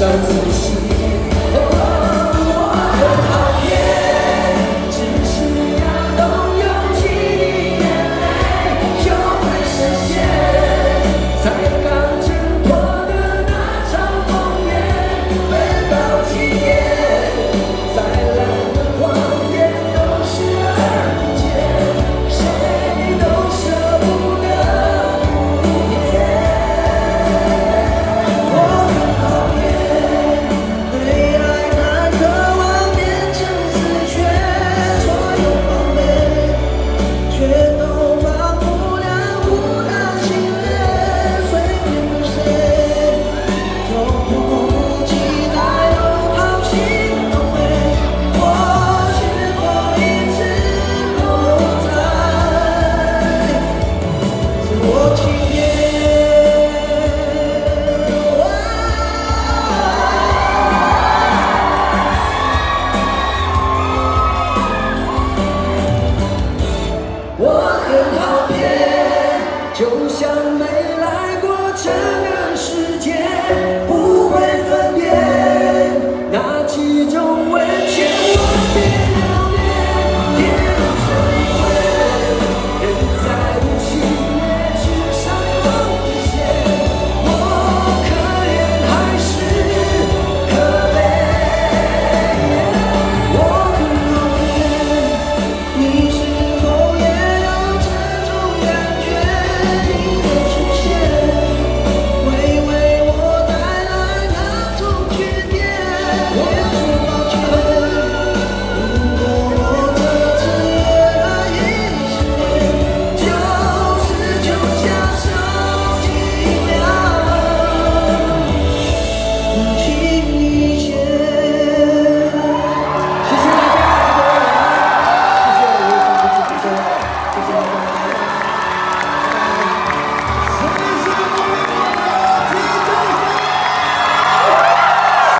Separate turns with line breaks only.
上自己。我很讨厌，只是要动用起你眼泪，就会实现。才刚挣脱的那场梦魇，奔到极点，再烂的谎言都视而不见，谁都舍不得不见。我很讨厌对爱太渴望变成死穴，所有防备却都防不了无可信任，随便的谁都迫不及待又好心安慰，我是否一直都在自我欺骗？我很讨厌，就像没来过这个世界，不会分辨哪几种委屈我别留恋，也都摧毁。人在无情也是伤痛的线，我可怜还是可悲？我很讨厌，你是否也有这种感觉？你的出现，会为我带来那种缺点。我说抱歉，如果我这次越来越想念，就是就下手几秒，轻一些。谢谢大家，这个未来，谢谢我们的主持人，谢谢大家。